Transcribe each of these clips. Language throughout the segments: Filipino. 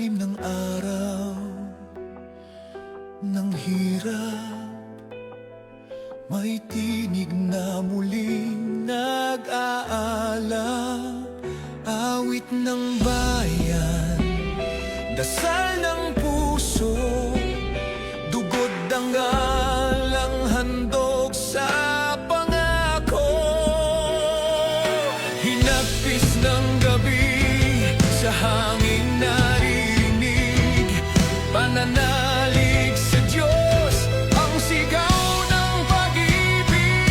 ilalim ng araw ng hirap, may tinig na muling nag-aalab. Awit ng bayan, dasal ng puso, dugod dangal ang handog sa pangako. Hinagpis ng gabi, sa hangin naririnig, pananalig sa Diyos, ang sigaw ng pag-ibig.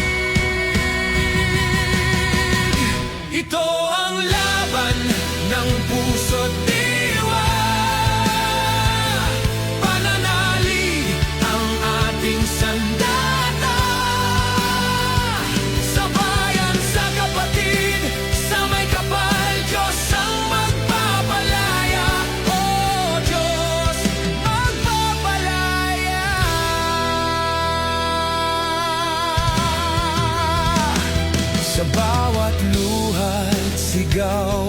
Ito ang laban ng puso't diwa, pananalig ang ating sandata. Sa bayan, sa kapatid, sa may kapal, Diyos ang magpapalaya. O Diyos, magpapalaya. Sa bawat luha't sigaw